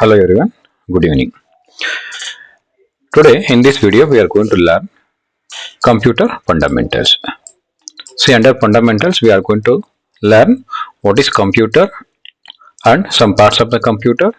Hello everyone, good evening. Today in this video we are going to learn computer fundamentals. See, under fundamentals we are going to learn what is computer and some parts of the computer,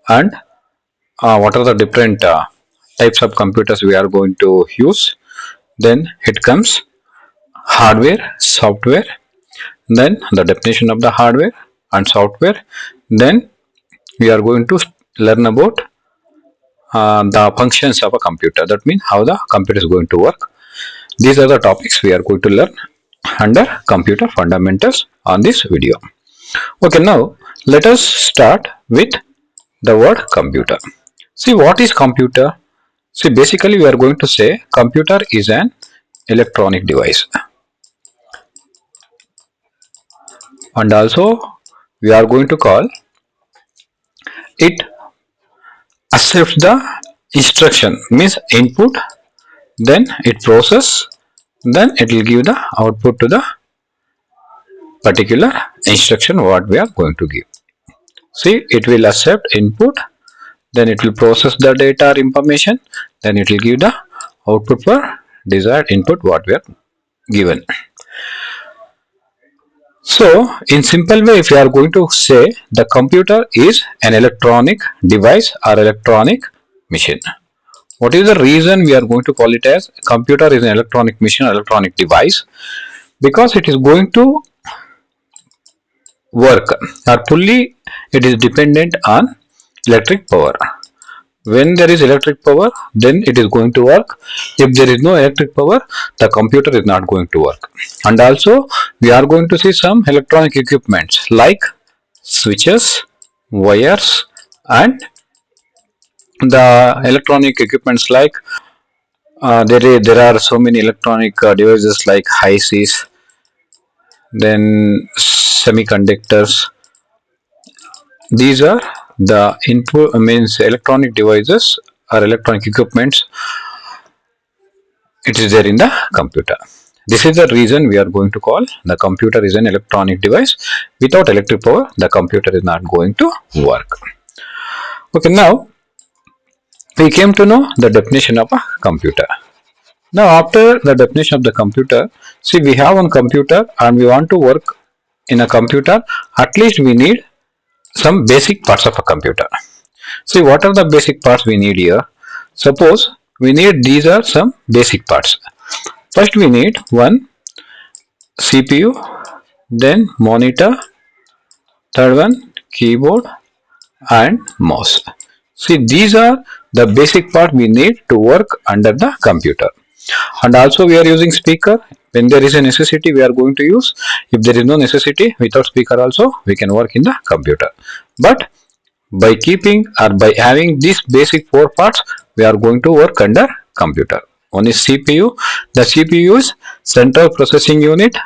and what are the different types of computers we are going to use. Then it comes hardware, software, then the definition of the hardware and software. Then we are going to learn about the functions of a computer. That means how the computer is going to work. These are the topics we are going to learn under computer fundamentals on this video. Okay, now let us start with the word computer. See, what is computer? See, basically we are going to say computer is an electronic device, and also we are going to call it accepts the instruction, means input, then it process, then it will give the output to the particular instruction what we are going to give. See, it will accept input, then it will process the data or information, then it will give the output for desired input what we are given. So in simple way, if you are going to say the computer is an electronic device or electronic machine, what is the reason we are going to call it as computer is an electronic machine or electronic device? Because it is going to work, or fully it is dependent on electric power. When there is electric power, then it is going to work. If there is no electric power, the computer is not going to work. And also we are going to see some electronic equipments like switches, wires, and the electronic equipments like there are so many electronic devices like ICs, then semiconductors. These are the input, means electronic devices or electronic equipments. It is there in the computer. This is the reason we are going to call the computer is an electronic device. Without electric power, the computer is not going to work. Okay, now we came to know the definition of a computer. Now after the definition of the computer, see, we have one computer and we want to work in a computer. At least we need some basic parts of a computer. See, what are the basic parts we need here? Suppose we need, these are some basic parts. First we need one CPU, then monitor, third one keyboard and mouse. See, these are the basic part we need to work under the computer. And also we are using speaker. When there is a necessity, we are going to use. If there is no necessity, without speaker also we can work in the computer. But by keeping or by having these basic four parts, we are going to work under computer. One is CPU. The CPU is central processing unit.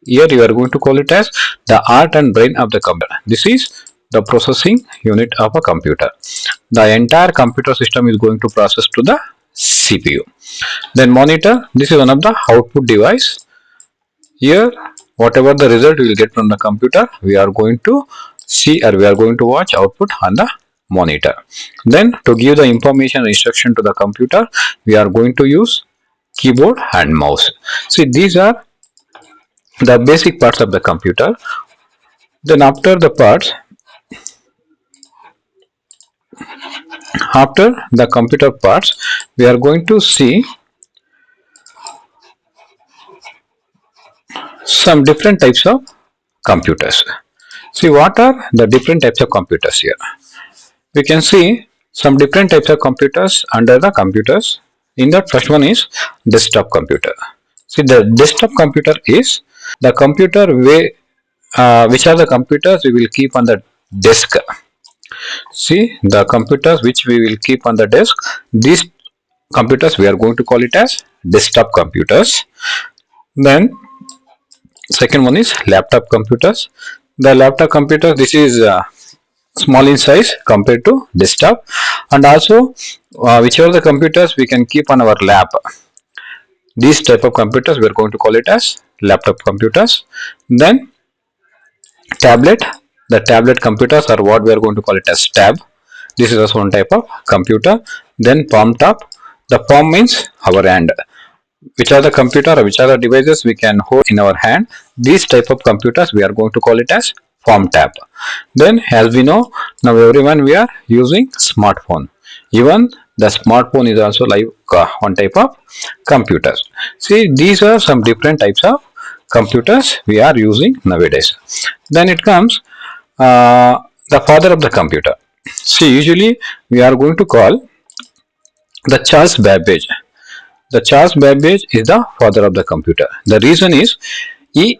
Here you are going to call it as the heart and brain of the computer. This is the processing unit of a computer. The entire computer system is going to process to the CPU. Then monitor, this is one of the output device. Here whatever the result we will get from the computer, we are going to see or we are going to watch output on the monitor. Then to give the information instruction to the computer, we are going to use keyboard and mouse. See, these are the basic parts of the computer. Then after the computer parts, we are going to see some different types of computers. See, what are the different types of computers here? We can see some different types of computers under the computers. In that, first one is desktop computer. See, the desktop computer is the computer which are the computers we will keep on the desk. See, the computers which we will keep on the desk, these computers we are going to call it as desktop computers. Then second one is laptop computers. The laptop computer, this is small in size compared to desktop, and also whichever the computers we can keep on our lap, these type of computers we are going to call it as laptop computers. Then tablet, the tablet computers are what we are going to call it as tab. This is also one type of computer. Then palm top. The palm means our hand. Which are the computer or which are the devices we can hold in our hand? These type of computers we are going to call it as palm tab. Then as we know, now everyone we are using smartphone. Even the smartphone is also like one type of computers. See, these are some different types of computers we are using nowadays. Then it comes the father of the computer. See, usually we are going to call the Charles Babbage. The Charles Babbage is the father of the computer. The reason is he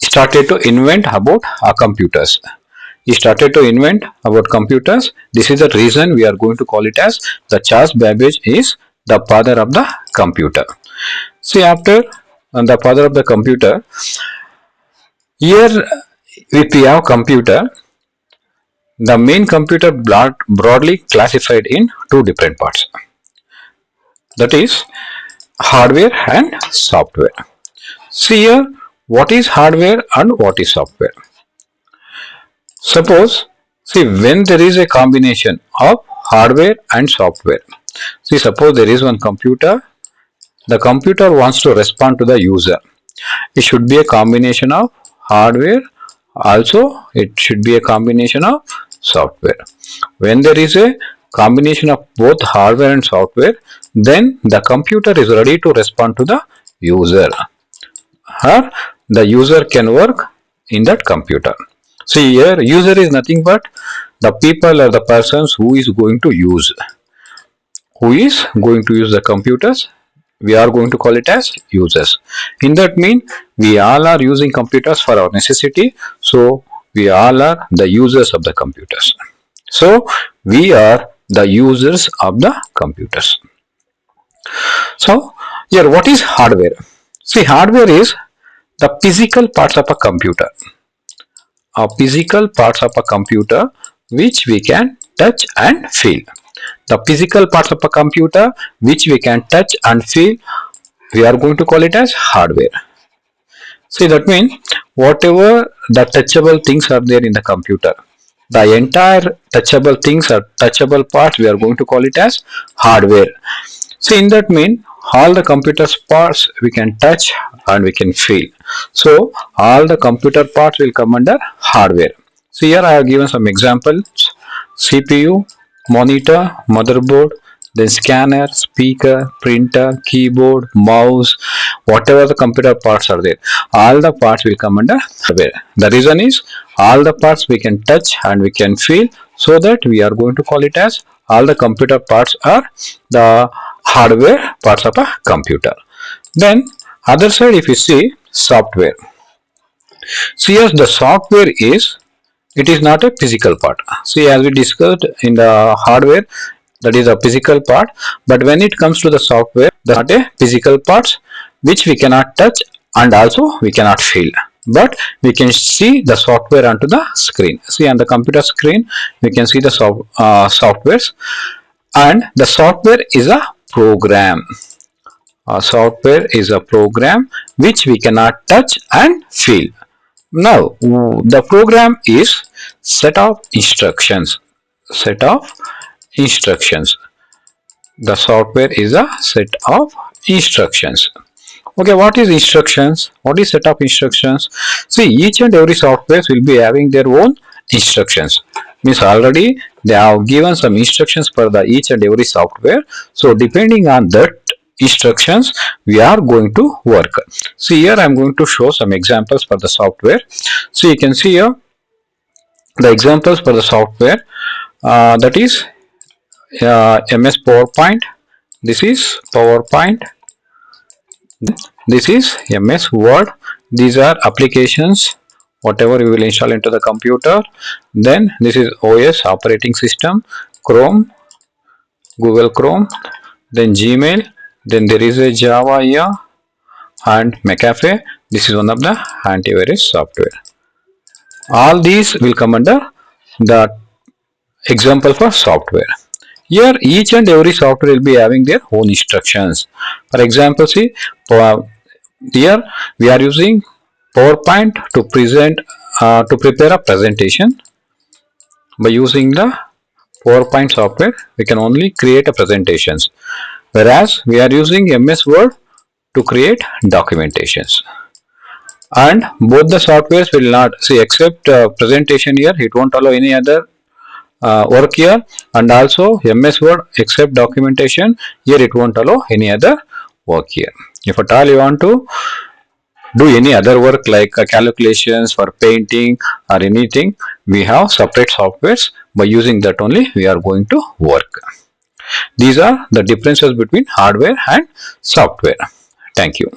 started to invent about computers. He started to invent about computers. This is the reason we are going to call it as the Charles Babbage is the father of the computer. See, after the father of the computer, here if we have computer, the main computer broadly classified in two different parts. That is hardware and software. See here, what is hardware and what is software? Suppose, see, when there is a combination of hardware and software. See, suppose there is one computer, the computer wants to respond to the user. It should be a combination of hardware, also it should be a combination of software. When there is a combination of both hardware and software, then the computer is ready to respond to the user, or the user can work in that computer. See here, user is nothing but the people or the persons who is going to use the computers. We are going to call it as users. In that mean, we all are using computers for our necessity, so we all are the users of the computers. So we are the users of the computers. So here, what is hardware? See, hardware is the physical parts of a computer, which we can touch and feel. The physical parts of a computer which we can touch and feel, we are going to call it as hardware. See, that means whatever the touchable things are there in the computer, the entire touchable things or touchable parts, we are going to call it as hardware. So in that mean, all the computer's parts we can touch and we can feel. So all the computer parts will come under hardware. So here I have given some examples: CPU, monitor, motherboard, then scanner, speaker, printer, keyboard, mouse, whatever the computer parts are there, all the parts will come under hardware. The reason is all the parts we can touch and we can feel, so that we are going to call it as all the computer parts are the hardware parts of a computer. Then other side, if you see software, see, yes, the software is, it is not a physical part. See, as we discussed in the hardware, that is a physical part, but when it comes to the software, that's not a physical parts which we cannot touch and also we cannot feel, but we can see the software onto the screen. See, on the computer screen we can see the softwares, and the software is a program. Software is a program which we cannot touch and feel. Now the program is set of instructions. The software is a set of instructions. Okay, what is instructions? What is set of instructions? See, each and every software will be having their own instructions. Means already they have given some instructions for the each and every software. So depending on that instructions, we are going to work. See, here I am going to show some examples for the software. So you can see here the examples for the software, that is MS PowerPoint. This is PowerPoint. This is MS Word. These are applications whatever you will install into the computer. Then this is OS, operating system, Chrome, Google Chrome, then Gmail, then there is a Java here, and McAfee. This is one of the antivirus software. All these will come under the example for software. Here each and every software will be having their own instructions. For example, see, here we are using PowerPoint to prepare a presentation by using the PowerPoint software, we can only create a presentations, whereas we are using MS Word to create documentations. And both the softwares will not see, except presentation here, it won't allow any other work here, and also MS Word except documentation, here it won't allow any other work here. If at all you want to do any other work like calculations for painting or anything, we have separate softwares. By using that only we are going to work. These are the differences between hardware and software. Thank you.